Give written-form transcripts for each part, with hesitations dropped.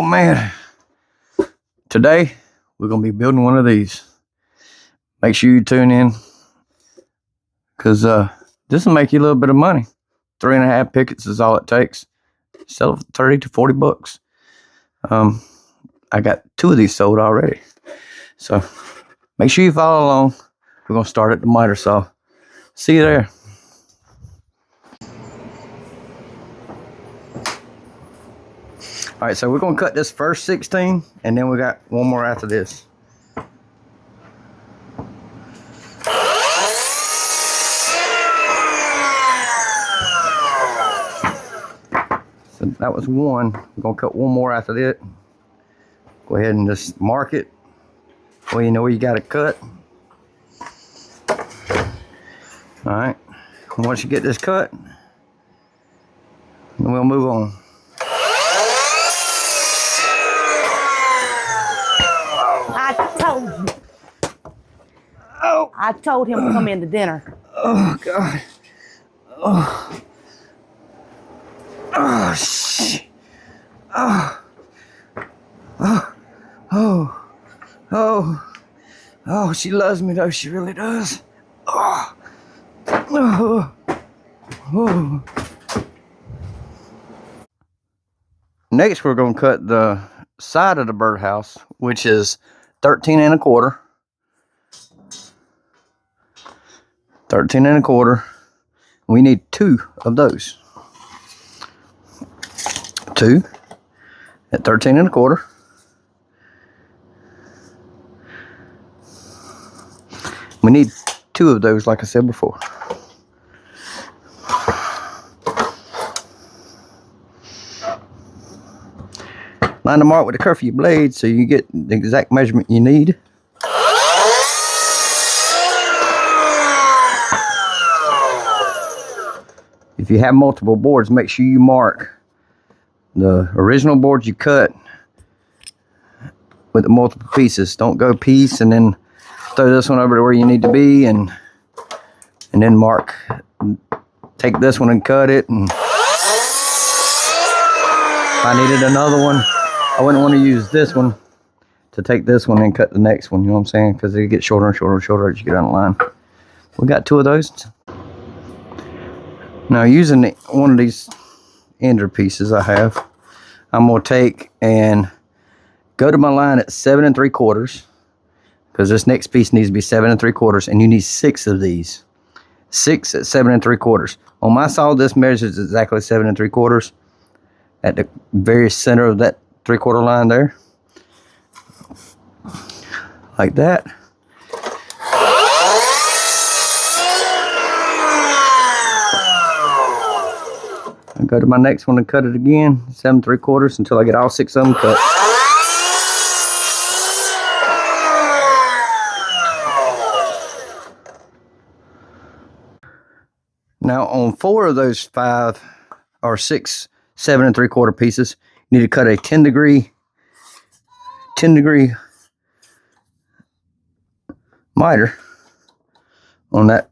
Oh man, today we're gonna be building one of these. Make sure you tune in, because this will make you a little bit of money. 3.5 pickets is all it takes. Sell for 30 to 40 bucks. I got 2 of these sold already, so make sure you follow along. We're gonna start at the miter saw. See you there. All right, so we're gonna cut this first 16, and then we got one more after this. So that was one. We're gonna cut one more after that. Go ahead and just mark it, well, you know where you got to cut. All right, once you get this cut, then we'll move on. I told him to come in to dinner. Oh God. Oh. Oh shit. Oh. Oh. Oh. Oh. Oh, she loves me though. She really does. Oh. Oh. Oh. Next, we're gonna cut the side of the birdhouse, which is 13 1/4. 13 1/4. We need 2 of those. 2 at 13 1/4. We need 2 of those, like I said before. Line the mark with the curve of your blade so you get the exact measurement you need. If you have multiple boards, make sure you mark the original board you cut with the multiple pieces. Don't go piece and then throw this one over to where you need to be and then mark. Take this one and cut it. And if I needed another one, I wouldn't want to use this one to take this one and cut the next one. You know what I'm saying? Because they get shorter and shorter and shorter as you get on the line. We got 2 of those. Now, using one of these ender pieces I have, I'm going to take and go to my line at 7 3/4, because this next piece needs to be 7 3/4, and you need 6 of these. 6 at 7 3/4. On my saw, this measures exactly 7 3/4 at the very center of that 3/4 line there, like that. I go to my next one and cut it again, 7 3/4, until I get all 6 of them cut. Now on 4 of those 5 or 6 7 3/4 pieces, you need to cut a 10 degree miter on that.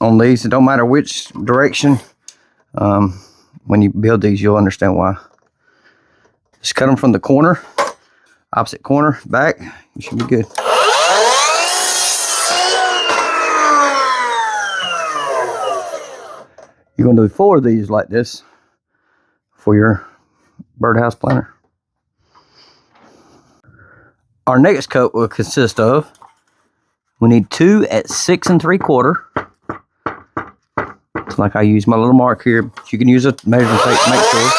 On these, it don't matter which direction. When you build these, you'll understand why. Just cut them from the corner, opposite corner, back. You should be good. You're going to do 4 of these like this for your birdhouse planter. Our next coat will consist of, we need 2 at 6 3/4. It's like I use my little mark here, but you can use a measuring tape to make sure.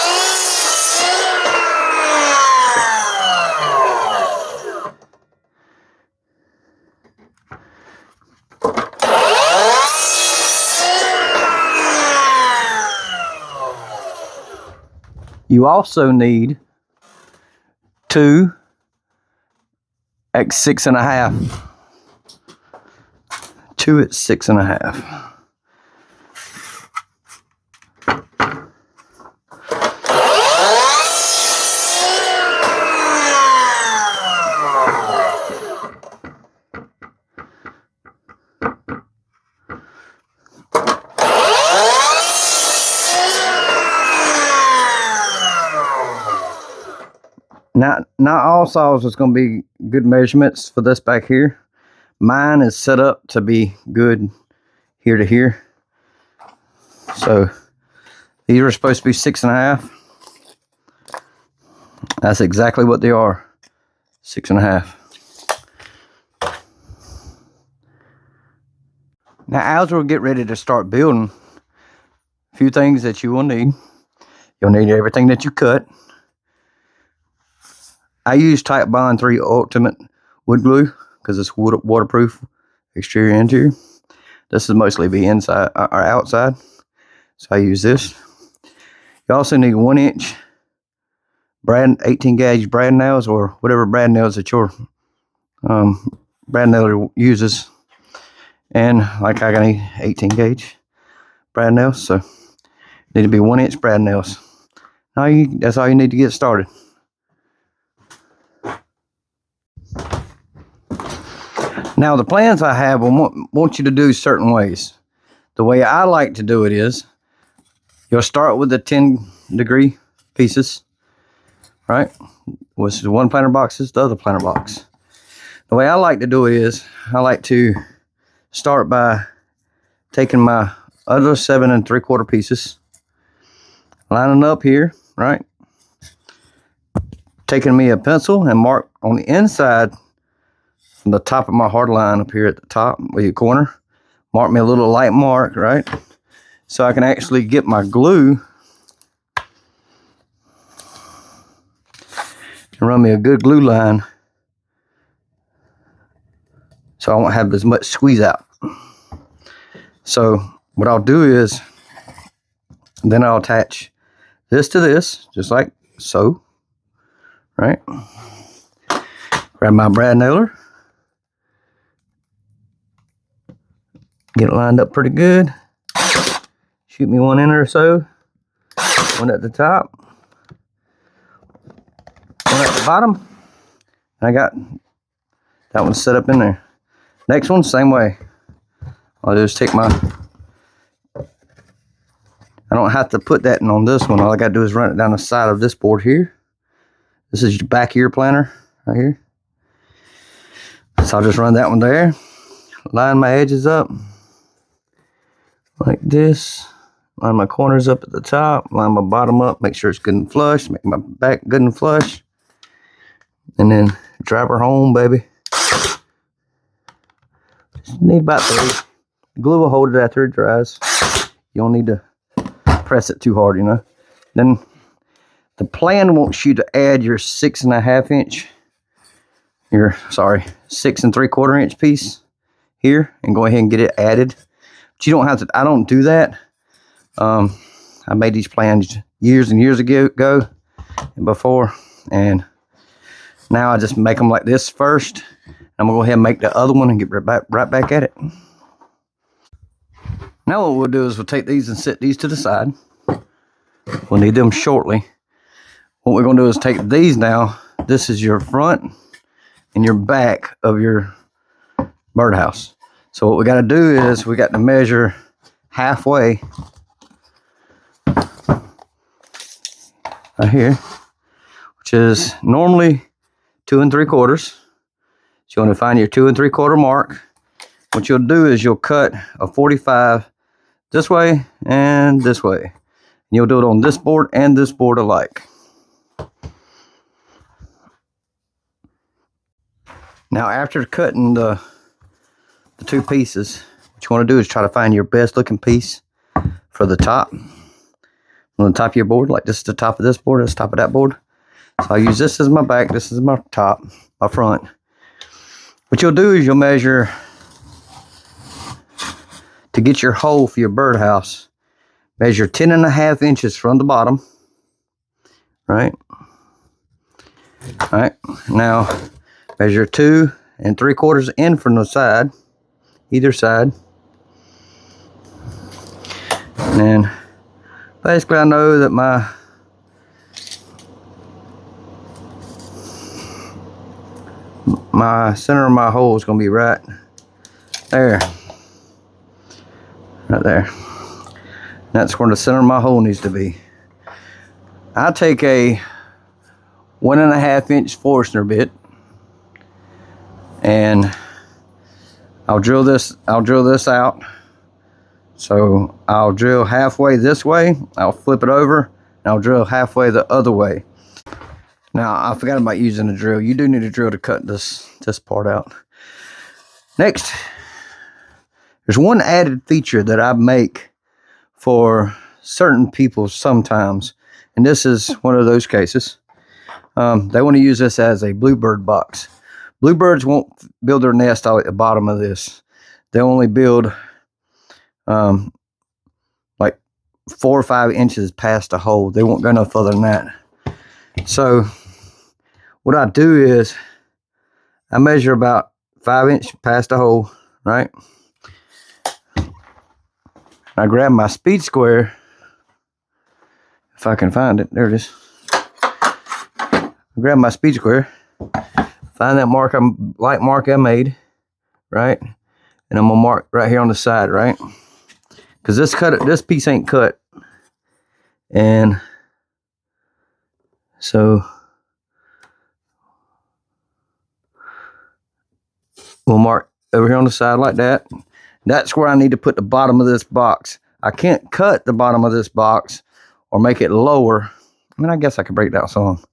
You also need 2 at 6 1/2. 2 at 6 1/2. Not all saws is going to be good measurements for this back here. Mine is set up to be good here to here. So these are supposed to be 6.5. That's exactly what they are. 6.5. Now, as we'll get ready to start building, a few things that you will need. You'll need everything that you cut. I use Titebond 3 Ultimate wood glue because it's waterproof, exterior, interior. This is mostly the inside or outside, so I use this. You also need 1-inch 18 gauge brad nails, or whatever brad nails that your brad nailer uses. And like I got 18 gauge brad nails, so need to be 1-inch brad nails. That's all you need to get started. Now the plans I have want you to do certain ways. The way I like to do it is, you'll start with the 10-degree pieces, right? Which is one planter box, is the other planter box. The way I like to do it is, I like to start by taking my other 7 3/4 pieces, lining up here, right? Taking me a pencil and mark on the inside from the top of my hard line up here at the top with your corner. Mark me a little light mark, right? So I can actually get my glue and run me a good glue line, so I won't have as much squeeze out. So what I'll do is, then I'll attach this to this, just like so, right? Grab my brad nailer, get it lined up pretty good. Shoot me one in or so, one at the top, one at the bottom. I got that one set up in there. Next one, same way. I'll just take my, I don't have to put that in on this one. All I got to do is run it down the side of this board here. This is your back of your planter right here. So I'll just run that one there. Line my edges up like this. Line my corners up at the top. Line my bottom up. Make sure it's good and flush. Make my back good and flush. And then drive her home, baby. Just need about 3. Glue will hold it after it dries. You don't need to press it too hard, you know. Then the plan wants you to add your 6.5 inch, your 6 3/4 inch piece here, and go ahead and get it added. But you don't have to. I don't do that. I made these plans years and years ago and before, and now I just make them like this first. I'm gonna go ahead and make the other one and get right back at it. Now what we'll do is we'll take these and set these to the side. We'll need them shortly. What we're gonna do is take these now. This is your front and your back of your birdhouse. So what we got to do is we got to measure halfway right here, which is normally 2 3/4. So you want to find your 2 3/4 mark. What you'll do is you'll cut a 45 this way and this way. And you'll do it on this board and this board alike. Now after cutting the 2 pieces, what you want to do is try to find your best looking piece for the top. On the top of your board, like this is the top of this board, that's the top of that board. So I'll use this as my back, this is my top, my front. What you'll do is you'll measure to get your hole for your birdhouse. Measure 10.5 inches from the bottom, right? All right, now measure 2 3/4 in from the side, either side. And basically I know that my center of my hole is going to be right there. Right there. That's where the center of my hole needs to be. I take a 1.5-inch Forstner bit, and I'll drill this out. So I'll drill halfway this way, I'll flip it over, and I'll drill halfway the other way. Now, I forgot about using a drill. You do need a drill to cut this part out. Next, there's one added feature that I make for certain people sometimes, and this is one of those cases. They want to use this as a bluebird box. Bluebirds won't build their nest out at the bottom of this. They only build like 4 or 5 inches past the hole. They won't go no further than that. So what I do is I measure about 5 inches past the hole, right? I grab my speed square, if I can find it. There it is. I grab my speed square, find that mark, light mark I made, right? And I'm gonna mark right here on the side, right? Because this piece ain't cut, and so we'll mark over here on the side like that. That's where I need to put the bottom of this box. I can't cut the bottom of this box or make it lower. I mean, I guess I could break it down some,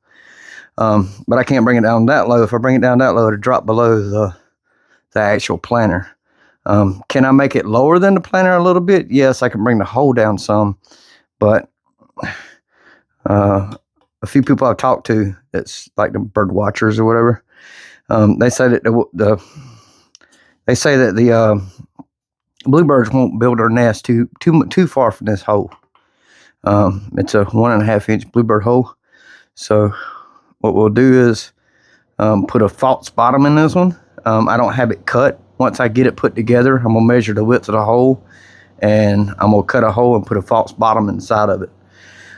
but I can't bring it down that low. If I bring it down that low, it'll drop below the actual planter. Can I make it lower than the planter a little bit? Yes, I can bring the hole down some, but a few people I've talked to, that's like the bird watchers or whatever, they say that the bluebirds won't build their nest too far from this hole. It's a 1.5-inch bluebird hole. So what we'll do is put a false bottom in this one. I don't have it cut. Once I get it put together, I'm gonna measure the width of the hole, and I'm gonna cut a hole and put a false bottom inside of it.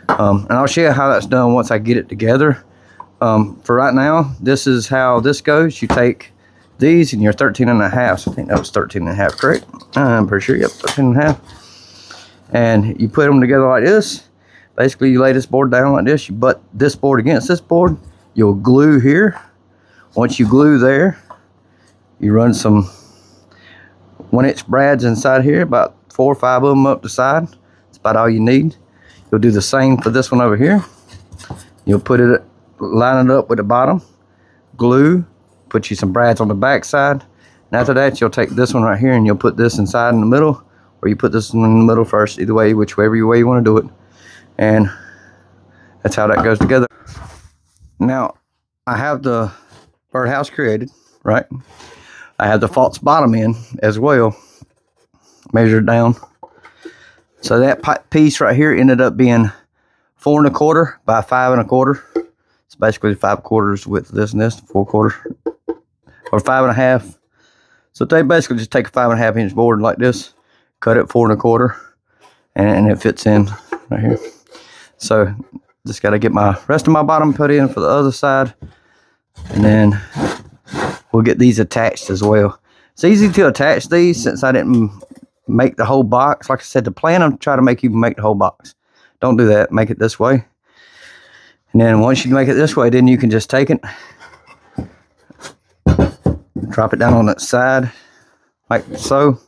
And I'll show you how that's done once I get it together. For right now, this is how this goes. You take these and you're 13.5. So I think that was 13.5, correct? I'm pretty sure, yep, 13.5. And you put them together like this. Basically, you lay this board down like this. You butt this board against this board. You'll glue here. Once you glue there, you run some 1-inch brads inside here, about 4 or 5 of them up the side. That's about all you need. You'll do the same for this one over here. You'll put it, line it up with the bottom, glue, put you some brads on the back side. And after that, you'll take this one right here and you'll put this inside in the middle, or you put this one in the middle first, either way, whichever way you want to do it. And that's how that goes together. Now, I have the birdhouse created, right? I have the false bottom in as well, measured down. So that piece right here ended up being 4 1/4 by 5 1/4. It's basically 5/4 width of this and this, 4 1/4, or 5 1/2. So they basically just take a 5 1/2-inch board like this, cut it 4 1/4, and it fits in right here. So just got to get my rest of my bottom put in for the other side, and then we'll get these attached as well. It's easy to attach these since I didn't make the whole box. Like I said, the plan, I'm trying to make you make the whole box. Don't do that. Make it this way. And then once you make it this way, then you can just take it, drop it down on that side like so.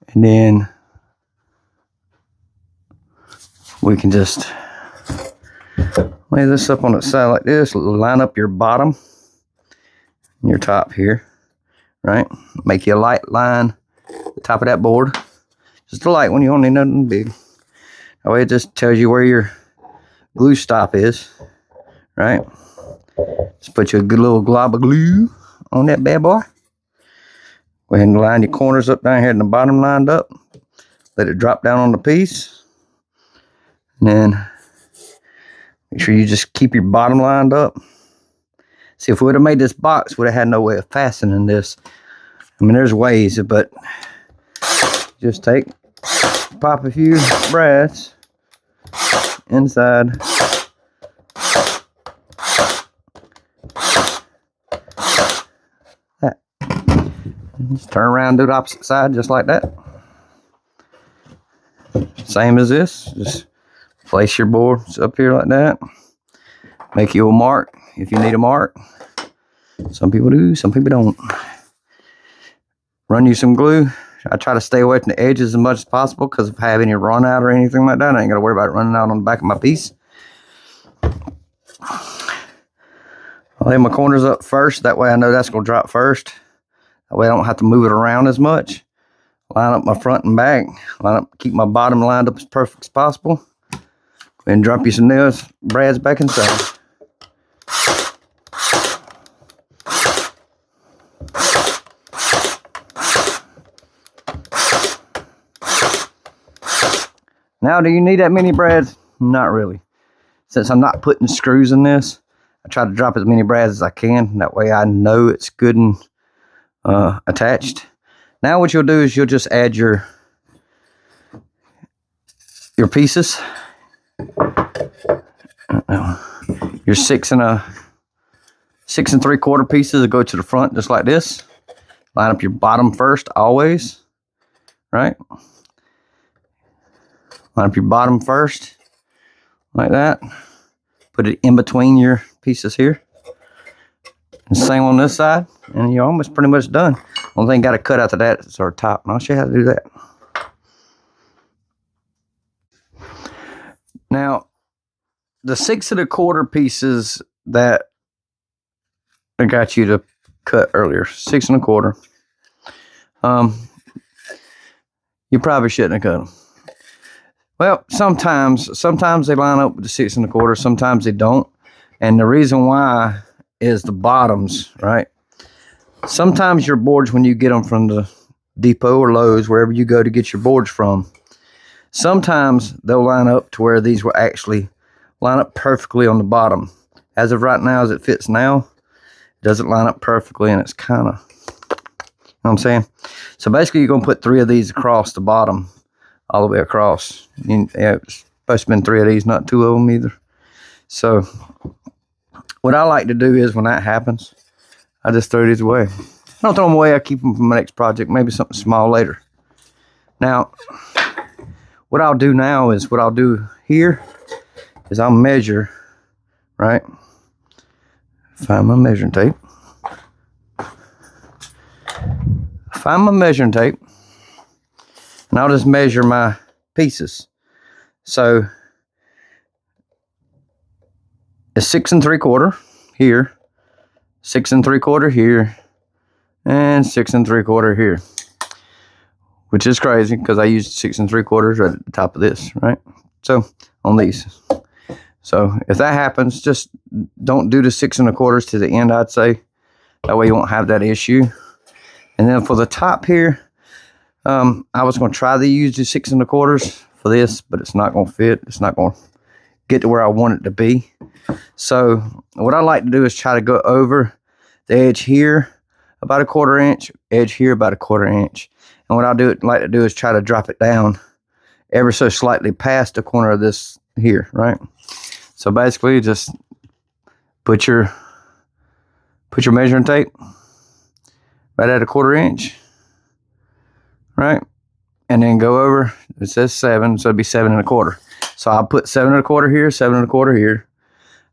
And then we can just lay this up on the side like this. Line up your bottom and your top here, right? Make you a light line at the top of that board. Just a light one, you don't need nothing big. That way it just tells you where your glue stop is, right? Just put you a good little glob of glue on that bad boy. Go ahead and line your corners up down here and the bottom lined up. Let it drop down on the piece. And then make sure you just keep your bottom lined up. See, if we would have made this box, we'd have had no way of fastening this. I mean, there's ways, but just pop a few brads inside. That. And just turn around, do the opposite side, just like that. Same as this. Just place your boards up here like that. Make you a mark if you need a mark. Some people do, some people don't. Run you some glue. I try to stay away from the edges as much as possible because if I have any run out or anything like that, I ain't got to worry about it running out on the back of my piece. I'll lay my corners up first. That way I know that's going to drop first. That way I don't have to move it around as much. Line up my front and back. Keep my bottom lined up as perfect as possible. Go ahead and drop you some nails, brads back inside. Now, do you need that many brads? Not really. Since I'm not putting screws in this, I try to drop as many brads as I can. That way I know it's good and attached. Now what you'll do is you'll just add your pieces. Your 6 3/4 pieces will go to the front just like this. Line up your bottom first always, right? Line up your bottom first, like that. Put it in between your pieces here. And same on this side, and you're almost pretty much done. Only thing got to cut out to that is our top, and I'll show you how to do that. Now, the 6 1/4 pieces that I got you to cut earlier, 6 1/4. You probably shouldn't have cut them. Well, sometimes they line up with the 6 1/4, sometimes they don't. And the reason why is the bottoms, right? Sometimes your boards, when you get them from the depot or Lowe's, wherever you go to get your boards from, sometimes they'll line up to where these will actually line up perfectly on the bottom. As of right now, as it fits now, it doesn't line up perfectly, and it's kind of, you know what I'm saying? So basically, you're going to put 3 of these across the bottom, all the way across. Yeah, it's supposed to have been 3 of these, not 2 of them either. So what I like to do is when that happens, I just throw these away. I don't throw them away. I keep them for my next project, maybe something small later. Now, what I'll do now is what I'll do here is I'll measure, right? Find my measuring tape. Find my measuring tape. And I'll just measure my pieces. So it's 6 3/4 here, 6 3/4 here, and 6 3/4 here. Which is crazy because I used 6 3/4 right at the top of this, right? So on these. So if that happens, just don't do the 6 1/4 to the end, I'd say. That way you won't have that issue. And then for the top here, I was going to try to use the 6 1/4 for this, but it's not going to fit. It's not going to get to where I want it to be. So what I like to do is try to go over the edge here about 1/4 inch, edge here about 1/4 inch. And what like to do is try to drop it down ever so slightly past the corner of this here, right? So basically just put your measuring tape right at 1/4 inch. Right, and then go over. It says 7, so it'd be 7 1/4. So I'll put 7 1/4 here, 7 1/4 here.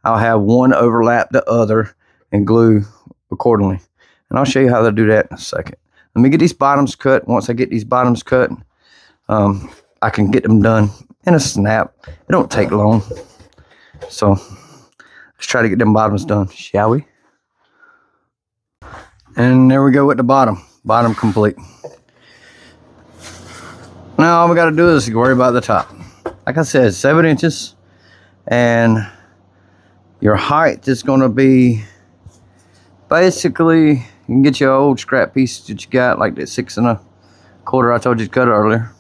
I'll have one overlap the other and glue accordingly. And I'll show you how to do that in a second. Let me get these bottoms cut. Once I get these bottoms cut, I can get them done in a snap. It don't take long. So let's try to get them bottoms done, shall we? And there we go with the bottom. Bottom complete. Now all we got to do is worry about the top. Like I said, 7 inches, and your height is going to be basically, you can get your old scrap piece that you got, like that 6 1/4 I told you to cut earlier,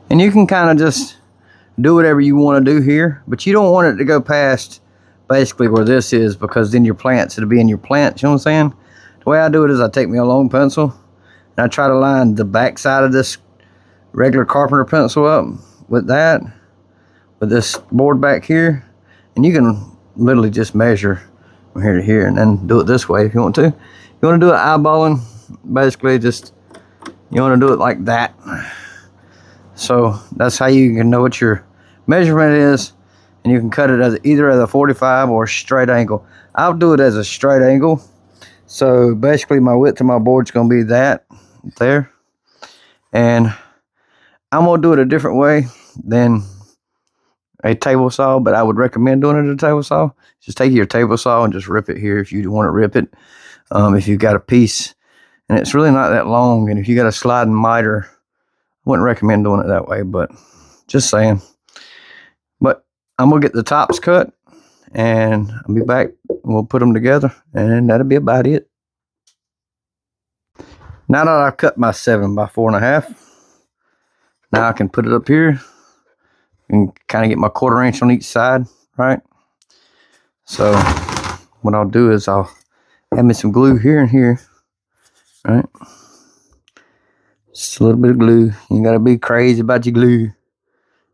and you can kind of just do whatever you want to do here, but you don't want it to go past basically where this is, because then your plants, it'll be in your plants. You know what I'm saying? The way I do it is I take me a long pencil and I try to line the back side of this regular carpenter pencil up with this board back here, and you can literally just measure from here to here and then do it this way if you want to. You want to do it eyeballing, basically just you want to do it like that. So that's how you can know what your measurement is, and you can cut it as either as a 45 or a straight angle. I'll do it as a straight angle. So basically my width of my board's going to be that there, and I'm going to do it a different way than a table saw, but I would recommend doing it at a table saw. Just take your table saw and just rip it here if you want to rip it. If you've got a piece and it's really not that long, and if you got a sliding miter, I wouldn't recommend doing it that way, but just saying. But I'm going to get the tops cut, and I'll be back. We'll put them together, and that'll be about it. Now that I've cut my 7 by 4.5, now I can put it up here and kind of get my 1/4 inch on each side, right? So what I'll do is I'll add me some glue here and here, right? Just a little bit of glue. You ain't gotta be crazy about your glue.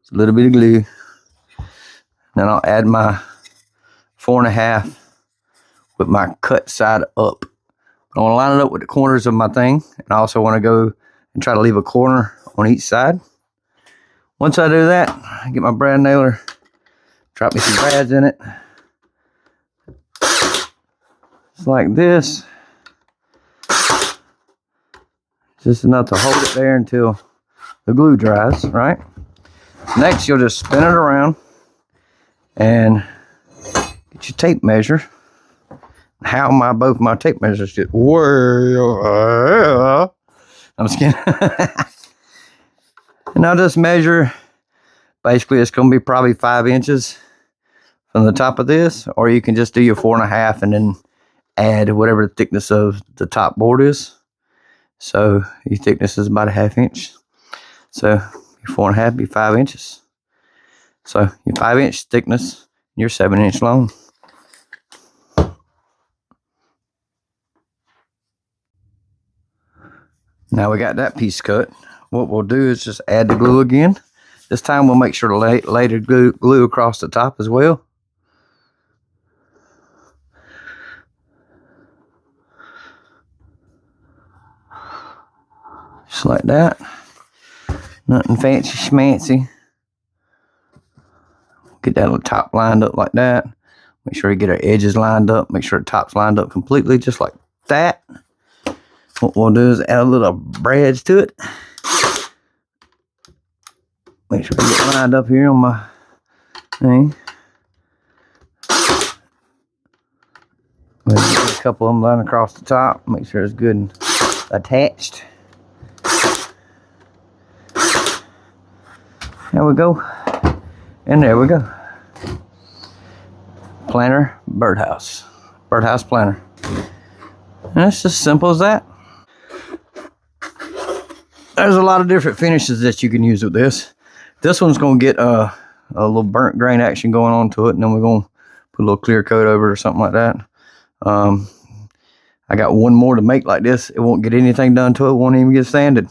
Just a little bit of glue. Then I'll add my 4.5 with my cut side up. I want to line it up with the corners of my thing, and I also want to go and try to leave a corner on each side. Once I do that, I get my brad nailer, drop me some brads in it. Just like this. Just enough to hold it there until the glue dries, right? Next, you'll just spin it around and get your tape measure. How both my tape measures just well, I'm just kidding. And I'll just measure. Basically, it's going to be probably 5 inches from the top of this, or you can just do your 4.5 and then add whatever the thickness of the top board is. So your thickness is about 1/2 inch. So your 4.5 be 5 inches. So your 5 inch thickness, you're 7 inch long. Now we got that piece cut. What we'll do is just add the glue again. This time we'll make sure to lay the glue across the top as well. Just like that. Nothing fancy schmancy. Get that little top lined up like that. Make sure you get our edges lined up. Make sure the top's lined up completely, just like that. What we'll do is add a little brads to it. Make sure I get lined up here on my thing. We'll get a couple of them lined across the top. Make sure it's good and attached. There we go. And there we go. Planter birdhouse. Birdhouse planter. And it's just simple as that. There's a lot of different finishes that you can use with this. This one's going to get a little burnt grain action going on to it, and then we're going to put a little clear coat over it or something like that. I got one more to make like this. It won't get anything done to it. It won't even get sanded.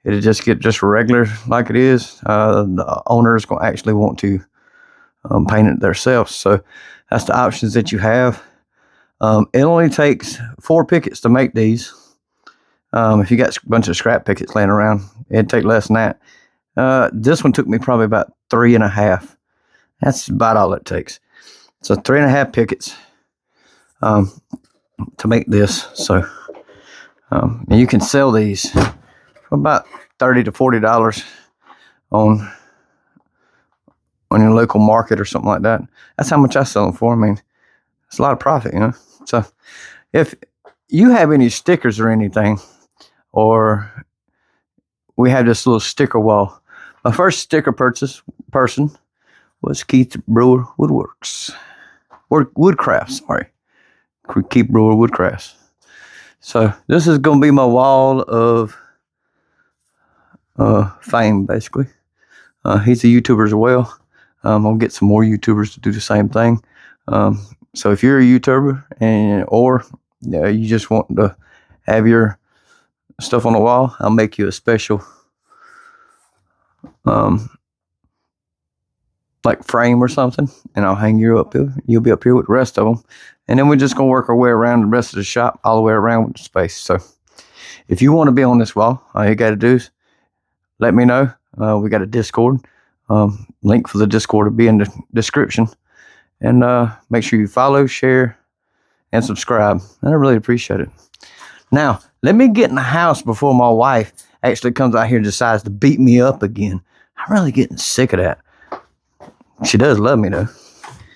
It'll just get just regular like it is. The owner is going to actually want to paint it themselves. So that's the options that you have. It only takes 4 pickets to make these. If you got a bunch of scrap pickets laying around, it'd take less than that. This one took me probably about 3.5. That's about all it takes. So 3.5 pickets to make this. So and you can sell these for about $30 to $40 on your local market or something like that. That's how much I sell them for. I mean, it's a lot of profit, you know. So if you have any stickers or anything, or we have this little sticker wall. My first sticker person was Keith Brewer Woodworks. Woodcrafts, sorry. Keith Brewer Woodcrafts. So this is going to be my wall of fame, basically. He's a YouTuber as well. I'm going to get some more YouTubers to do the same thing. So if you're a YouTuber or you just want to have your stuff on the wall, I'll make you a special like frame or something, and I'll hang you up here. You'll be up here with the rest of them, and then we're just gonna work our way around the rest of the shop, all the way around with the space. So if you want to be on this wall, all you got to do is let me know. We got a Discord. Link for the Discord will be in the description. And make sure you follow, share, and subscribe. I really appreciate it. Now, let me get in the house before my wife actually comes out here and decides to beat me up again. I'm really getting sick of that. She does love me, though.